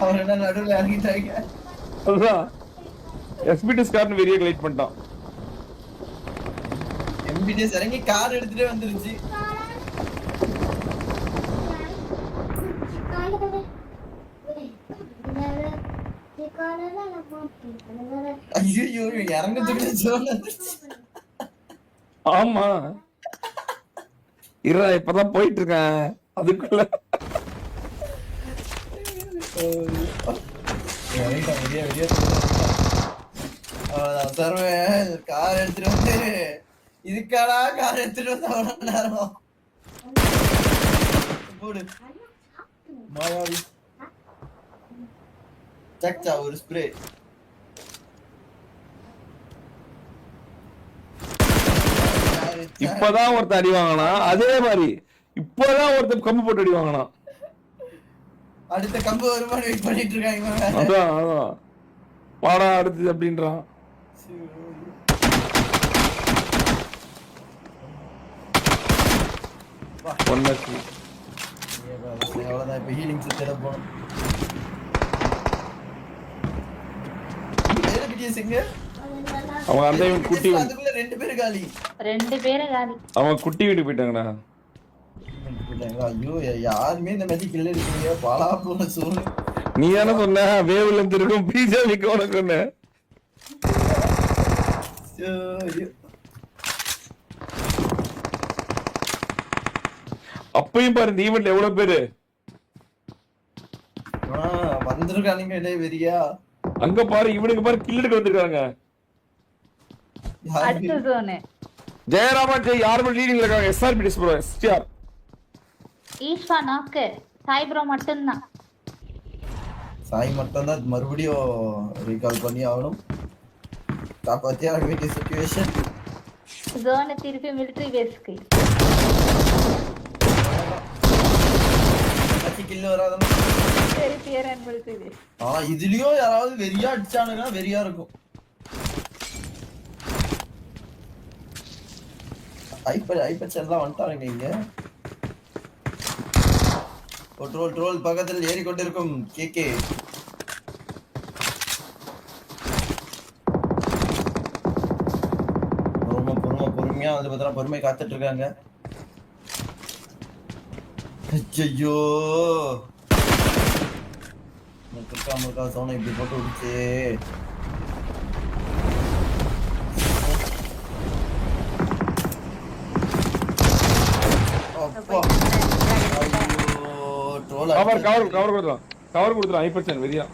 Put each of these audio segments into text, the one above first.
அவர் என்ன நடுவில் இறங்கிட்டாங்க. அதுதான் எஸ்பிடிஎஸ் கார்னு வெளியே கிளைட் பண்ணிட்டான். எம்பிடிஎஸ் இறங்கி கார் எடுத்துட்டே வந்துருச்சு. ஐயோ இறங்கத்துக்கு. ஆமா இரா இப்பதான் போயிட்டு இருக்கேன் அதுக்குள்ள கார் எடுத்துட்டு வந்து இதுக்காடா கார் எடுத்துட்டு வந்து அவ்வளவு நேரம் போடு. மாயாவி சக்சா ஒரு ஸ்ப்ரே. இப்பதான் ஒருத்தர் அடி வாங்கினா, அதே மாதிரி இப்பதான் ஒருத்தர் கம்பு போட்டு அடி வாங்கினா. அடுத்த கம்பு வருமானம் வெயிட் பண்ணிட்டு இருக்காங்க. அதான் அதான் வாடா அடுத்தது அப்படின்றான். அவ்வளவுதான் இப்ப ஹீலிங் சுத்திட போனோம். அவன் அந்த குட்டி ரெண்டு பேரும் காலி. அவன் குட்டி வீட்டு போயிட்டாங்கடா. ஐயோ யாருமே இந்த மேட்ச் கில்ல இருக்கீங்க பாலா போன சோறு. நீ தானே சொன்ன வேவ்ல இருந்து இருக்கும் பீஸா விக்க உனக்கு என்ன. அப்பயும் பாரு இந்த ஈவென்ட்ல எவ்வளவு பேரு வந்திருக்கானுங்க. இதே வெறியா அங்க பாரு இவனுக்கு பாரு கில் எடுக்க வந்திருக்காங்க. ஜெயராமன் ஜெய் யாரும் லீடிங்ல இருக்காங்க. எஸ்ஆர்பிடிஎஸ் ப்ரோ எஸ்டிஆர் ஈஸ்வா நாக்கு சாய் ப்ரோ மட்டும்தான். சாய் மட்டும் தான் மறுபடியும் ரீகால் பண்ணி ஆகணும். காப்பாத்தியா வேண்டிய சிச்சுவேஷன். ஜோனை திருப்பி மிலிட்டரி பேஸ்க்கு கில் வராதா. சரி பியர் அண்ட் மிலிட்டரி பேஸ். இதுலயும் யாராவது வெறியா அடிச்சானுங்கன்னா வெறியா இருக்கும். ஐபட்ஸ் எல்லாம் வந்துட்டாங்க. இங்க ட்ரோல் பக்கத்தில் ஏறிக்கொண்டிருக்கும் கேகே. பொறுமையா வந்து பார்த்தா பொறுமை காத்துட்டு இருக்காங்க. ஐயோ முருக்கா சோனை இப்படி போட்டு விடுச்சு. கவர் கொடுத்துறான் ஐபட்சன் வெரியா.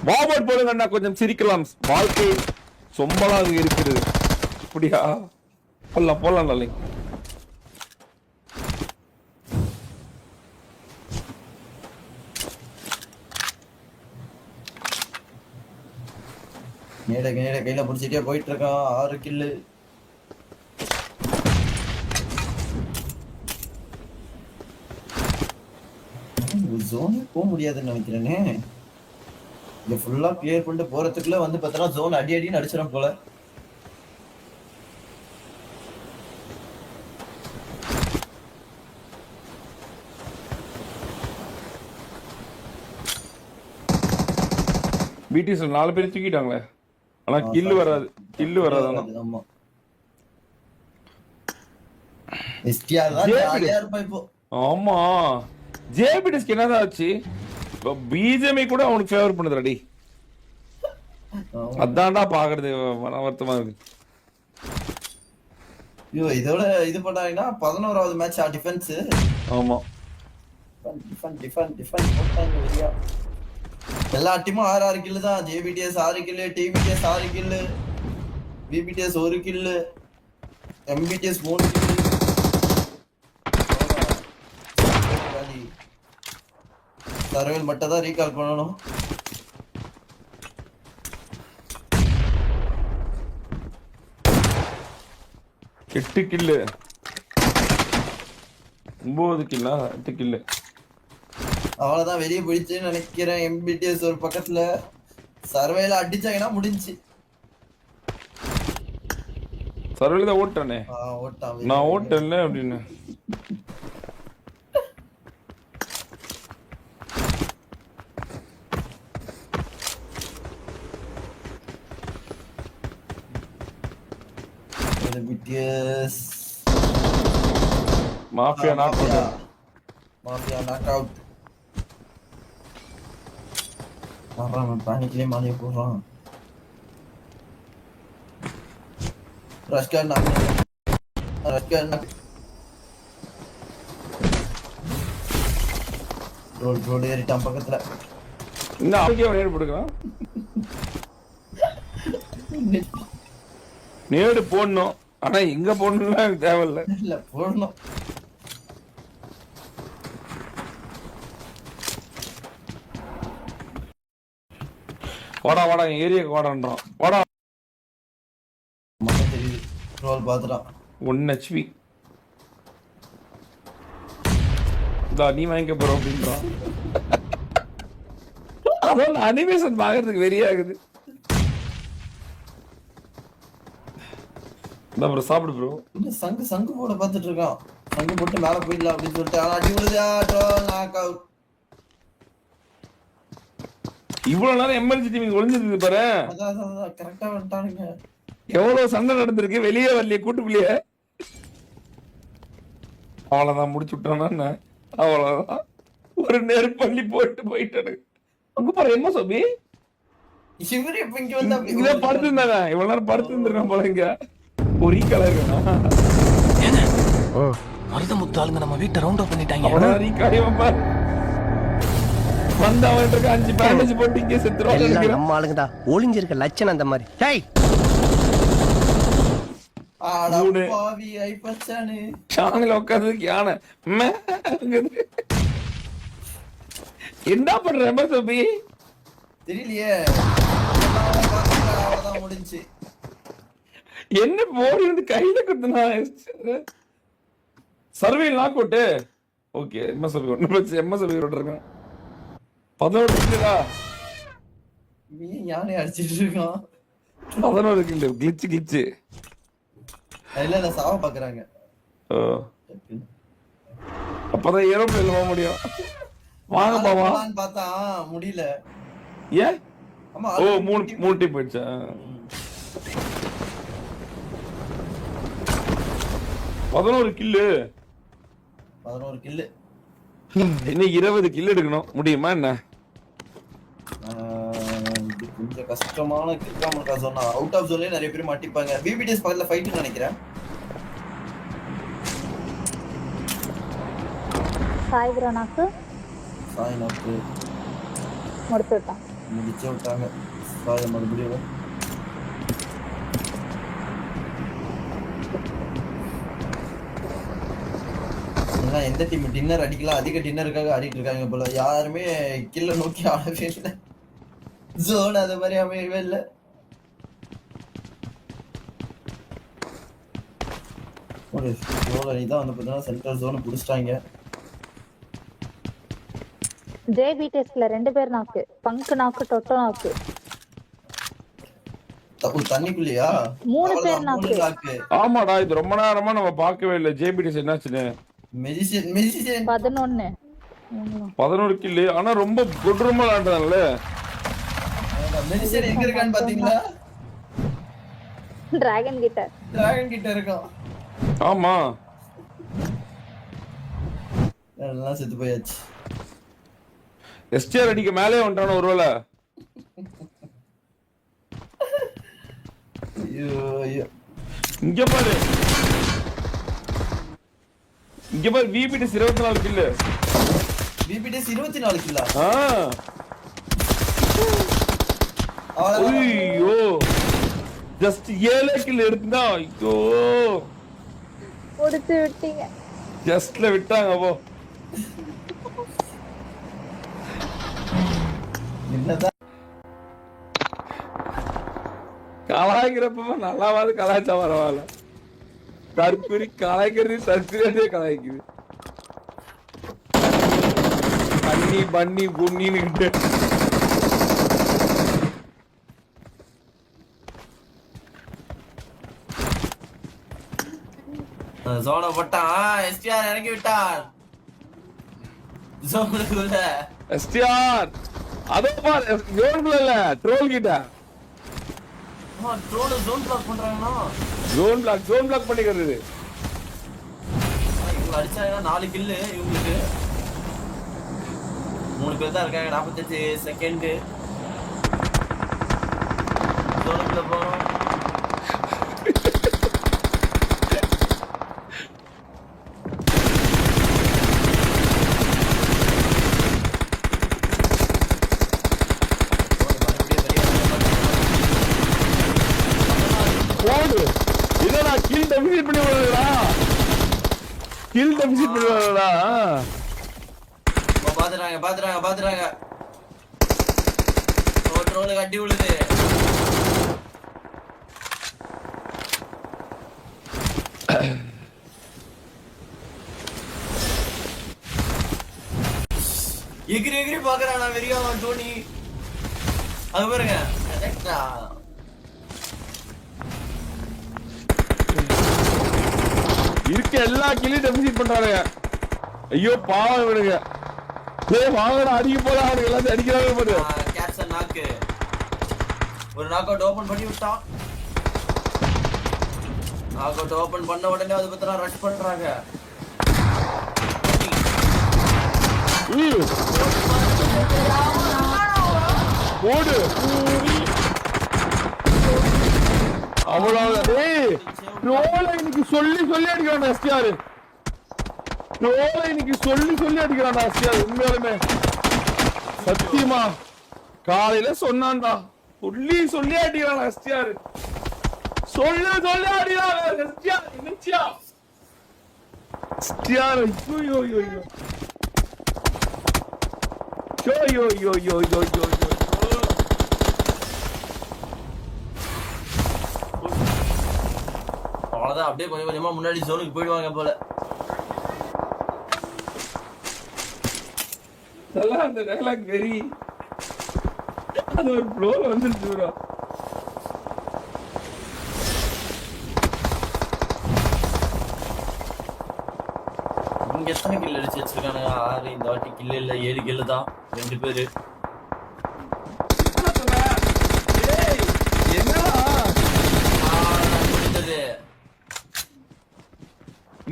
பாபட் போடுங்கண்ணா கொஞ்சம் சிரிக்கலாம். வாழ்க்கை சொம்பலாக இருக்கிறது. அப்படியா போலாம் நல்ல கையில பிடிச்சிட்டே போயிட்டு இருக்கான். 6 கில்லு. ஜோன் போக முடியாதுன்னு நினைக்கிறேனே. இங்க ஃபுல்லா கிளியர் பண்ணிட்டு போறதுக்குள்ள வந்து பார்த்தா ஜோன் அடின்னு அடிச்சிடும் போல. பிடிஎஸ் 4 பேர் தூக்கிட்டாங்களே. ஆனா கில்லு வராது. ஆமா எஸ்டிஆர் தான் ஜாலியா இருப்பா இப்போ. ஆமா ஜேபிடிஎஸ்க்கு என்னதான் ஆச்சு. பிஜேபி கூட அவனுக்கு ஃபேவர் பண்ணுதுடா. அதான்டா பாக்குறது வருத்தமா இருக்கு. ஐயோ இதோட இது பண்ணாங்கன்னா 11வது மேட்ச் டிஃபென்ஸ். ஆமா டிஃபென்ஸ் போட்டாங்க வெளியா. எல்லா டீமும் 6 கில்லு தான். ஜேபிடிஎஸ் 6 கில்லு, டிபிடிஎஸ் 6 கில்லு, பிபிடிஎஸ் 1 கில்லு, எம்பிடிஎஸ் 3 கில்லு. சர்வேல் மட்டும் தான் ரீகால் பண்ணணும். எட்டு கில்லு 9 கில்லா 8 கில்லு. அவ்வளவுதான் வெளியே போயிடுச்சுன்னு நினைக்கிறேன். எம்பிடிஎஸ் ஒரு பக்கத்துல சர்வேல அடிச்சாங்கன்னா முடிஞ்சு. சர்வேல தான் ஓட்டானே. ஓட்டான். நான் ஓட்டல அப்படின்னு. BTS mafia knock out. Mafia knock out. அவன் பானிக்கிலே மாலையை போடுறான். ரஷ்கர் நாக். ரோல் ஏறிட்டான் பக்கத்துல. இன்னும் அவனுக்கே நேடு போட்டுக்கிறான். நேடு போடணும், ஆனா எங்க போடணும்லாம் எனக்கு தேவையில்ல. இல்ல போடணும். வாடா வாடா ஏரியாக்கு வாடான்றான். வாடா. மட்டும் தெரியுது. ரோல் பாத்துட்டான். 1 HP. நீ வாங்கிக்க போறோம் அப்படின்றான். அதான் அனிமேஷன் பாக்குறதுக்கு வெறியாகுது. அப்புறம் சாப்பிடு ப்ரோ. சங்கு போட பாத்துட்டு இருக்கான். சங்கு போட்டு மேல போயிடலாம் அப்படின்னு சொல்லிட்டு ஆனா அடி விழுதா. Troll knock out. இவ்வளவு நேரம் எம்எல்ஜி டீம் ஒளிஞ்சிருக்கு பாரு. அதான் கரெக்டா வந்துட்டானுங்க. எவ்வளவு சண்டை நடந்திருக்கு, வெளியே வரலையே கூட்டுக்குள்ளேயே. அவ்வளவுதான் முடிச்சு விட்டானா. அவ்வளவுதான், ஒரு நெருப்பள்ளி போயிட்டானு. அங்க பாரு எம்மா சோபி இவரு இப்ப இங்க வந்து இங்க படுத்து இருந்தாங்க. இவ்வளவு நேரம் படுத்து இருந்திருக்கான் போல. இங்க ஒரு கலர் மருதமுத்து ஆளுங்க நம்ம வீட்டை ரவுண்ட் அப் பண்ணிட்டாங்க. வந்து அவன் 5 பேண்டேஜ் போட்டு இங்கே செத்துருவாங்க. நம்ம ஆளுங்கடா ஒளிஞ்சிருக்க லட்சணம் அந்த மாதிரி. டேய் பாவி ஐபச்சானே சாணில உட்கார்ந்ததுக்கு யானை என்ன பண்ற எம்எஸ்ஓபி தெரியலையே. அவ்வளவுதான் முடிஞ்சு. என்ன போடி வந்து கையில குத்துனா சர்வேல் நாக் அவுட். ஓகே எம்எஸ்ஓபி ஒண்ணு பிரச்சனை. எம்எஸ்ஓபி இருக்கான் 11 கில்லா. யானை அடிச்சிட்டு இருக்கான். 11 கில்லு. கிளிச் இல்ல சாவ பாக்குறாங்க. அப்பதான் ஏரோப்ளேன்ல போக முடியும். வாங்க பாவா பார்த்தா முடியல. ஏன்? ஓ 3 டீம் போயிடுச்சா? 11 கில்லு. இன்னைக்கு 20 கில் எடுக்கணும். முடியுமா என்ன? கொஞ்சம் கஷ்டமான கிரிக்காம சொன்னா அவுட் ஆஃப் ஜோன்லயே நிறைய பேர் மாட்டிப்பாங்க. பிபிடிஎஸ் பக்கத்துல ஃபைட் நினைக்கிறேன். சாய் நாக்கு முடிச்சு விட்டாங்க. சாய் மறுபடியும் எந்த டீம் டின்னர் அடிக்கலாம், அதிக டின்னருக்காக ஆடிட்டு இருக்காங்க போல. யாருமே கில்ல நோக்கி ஆடவே இல்லை. ஜோன் அது மாதிரி அமையவே இல்லை. ஒரு ஜோன் அணிதான் வந்து பார்த்தீங்கன்னா சென்ட்ரல் ஜோன் பிடிச்சிட்டாங்க. ஜேபிடிஎஸ்ல 2 பேர் நாக்கு. பங்கு நாக்கு, டொட்டோ நாக்கு. தண்ணிக்குள்ளையா 3 பேர் நாக்கு. ஆமாடா, இது ரொம்ப நேரமா நம்ம பார்க்கவே இல்லை. ஜேபிடிஎஸ் என்னாச்சுன்னு. மெஜிஷியன் 11 கில்லு. ஆனா ரொம்ப கொடூரமா விளையாடுறாங்கல்ல. மெஜிஷியன் எங்க இருக்கான்னு பாத்தீங்களா? டிராகன் கிட்ட இருக்கான். ஆமா, எல்லாம் செத்து போயாச்சு. எஸ்டிஆர் அடிக்க மேலே வந்துட்டான ஒருவேளை. இங்க பாரு விபிடிஎஸ் 24 கில்லு. விபிடிஎஸ் 24 கில்லா? ஐயோ, ஜஸ்ட் 7 கில் எடுத்தா. ஐயோ, முடிச்சு விட்டீங்க. ஜஸ்ட்ல விட்டாங்க. போ என்னதான் கலாய்க்கிறப்ப நல்லாவது கலாய்ச்சா பரவாயில்ல. தற்குறி கலாய்க்கிறது தற்குறியாதே கலாய்க்குது. பண்ணி குன்னின்னு ஜோனை போட்டான். எஸ்டிஆர் இறங்கி விட்டான் ஜோனுக்குள்ள. எஸ்டிஆர் அதோ பாரு ஜோன்குள்ள இல்ல ட்ரோல் கிட்ட. ட்ரோல் ஜோன் பிளாக் பண்றாங்கன்னா ஜோன் பிளாக் பண்ணிக்கிறது. இவங்க அடிச்சாங்கன்னா 4 கில்லு இவங்களுக்கு. 3 பேர் தான் இருக்காங்க. 45 செகண்ட் ஜோனுக்குள்ள போறோம். போடு இதடா கில் டெபிசிட் பண்ணி விடுறடா. கில் டெபிசிட் பண்ணி விடுறடா. பாத்துறாங்க. ட்ரோல் கட்டி விழுது. எகிரி பாக்குறானா வெறியான் டோனி. அங்க பாருங்க. இருக்க எல்லா கில்லையும் டெபிசிட் பண்றானுங்க. ஐயோ பாவம் இவனுங்க. டேய் வாங்கடா அடிக்க போல அவனுங்க எல்லாத்தையும் அடிக்கிறாங்க பாரு. கேப்சன் நாக்கு ஒரு நாக் அவுட் ஓபன் பண்ணி விட்டான். நாக் அவுட் ஓபன் பண்ண உடனே அது பத்திரா ரஷ் பண்றாங்க. போடு அவ்வளவுதான். டேய் ட்ரோல இன்னைக்கு சொல்லி அடிக்கிறான் எஸ்டிஆர். ட்ரோல இன்னைக்கு சொல்லி அடிக்கிறான் எஸ்டிஆர். உண்மையாலுமே சத்தியமா காலையில சொன்னான்டா. சொல்லி அடிக்கிறான் எஸ்டிஆர். சொல்லி அடிக்கிறான் எஸ்டிஆர். நிச்சயா எஸ்டிஆர். ஐயோ அவ்வளவுதான். அப்படியே கொஞ்சம் கொஞ்சமா முன்னாடி ஜோனுக்கு போயிடுவாங்க போல. அந்த டயலாக் வெரி அது ஒரு ஃப்ளோல வந்துருச்சு ப்ரோ. இங்க எத்தனை கில் அடிச்சு வச்சிருக்கானுங்க? 6. இந்த வாட்டி கில் இல்ல 7 கில் தான். 2 பேரு.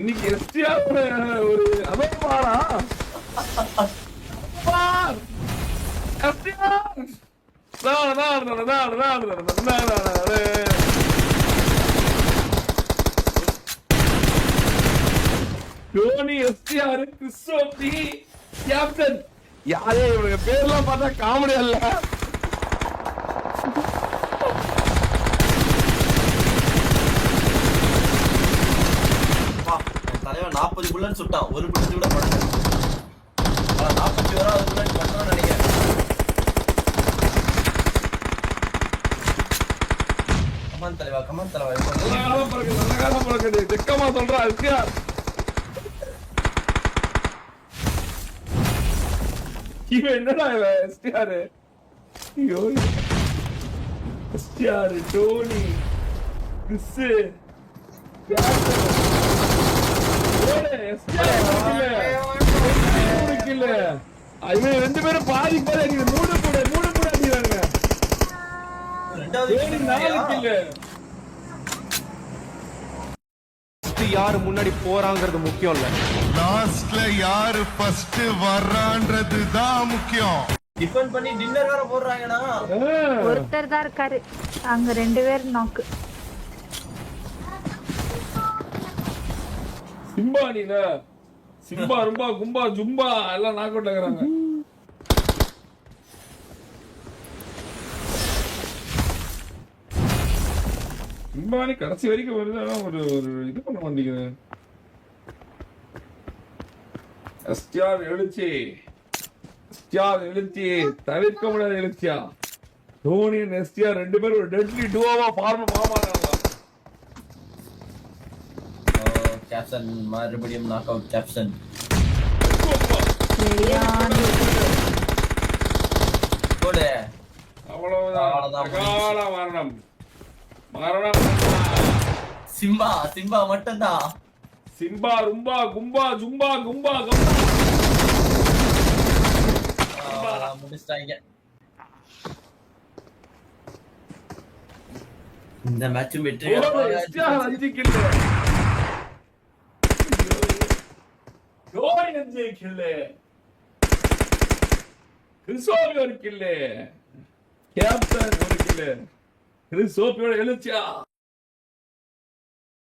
இன்னைக்கு எஸ்டிஆர் ஒரு அதோ பாரா டோனி எஸ்டிஆர் கிறிஸ்டோபி கேப்டன். யாரே இவங்க பேர்லாம் பார்த்தா காமெடி அல்ல. தலைவன் 40 புல்லட் சுட்டான். ஒரு புல்லட் கூட படல. 40 பேரா ஒரு புல்லட் பண்றான்னு நினைக்கிறேன். கமான் தலைவா. நல்ல பழக்குது. தெக்கமா சொல்றா எஸ்டிஆர். இவன் என்னடா எஸ்டிஆர். ஐயோ எஸ்டிஆர் டோனி கிறிஸ் இவன் 2 பேரும் பாதி அடிக்கிற 3 கூட அடிக்கிறாங்க. 4 கில்லு. யாரு முன்னாடி போறாங்கிறது முக்கியம் இல்ல, லாஸ்ட்ல யாரு ஃபர்ஸ்ட் வர்றான்றது தான் முக்கியம். டிஃபெண்ட் பண்ணி டின்னர் வேற போடுறாங்கடா. ஒருத்தர் தான் இருக்காரு அங்க. 2 பேர் நாக்கு. சிம்பா நீங்க சிம்பா ரும்பா கும்பா ஜும்பா எல்லாம் நாக் அவுட் ஆகுறாங்க. சிம்பானி கடைசி வரைக்கும் வருது. ஒரு இது பண்ண மாட்டேங்குது. எஸ்டிஆர் எழுச்சி தவிர்க்க முடியாத எழுச்சியா. தோனி எஸ்டிஆர் 2 பேரும் ஒரு டெட்லி டுவோவா ஃபார்ம் ஆனாங்க. கேப்டன் மறுபடியும் நாக் அவுட் கேப்டன். சரியான போடு அவ்வளவுதான். அவ்வளவுதான் அகால மரணம். மரணம். சிம்பா மட்டும்தான். சிம்பா ரும்பா கும்பா ஜும்பா கும்பா கம்பா. முடிச்சிட்டாங்க. இந்த மேட்சும் வெற்றி. 5 கில்லு. 5 கில்லு. கிறிஸ்டோபி 1 கில்லு. கேப்டன் 1 கில்லு. கிறிஸ்டோபியோட எழுச்சியா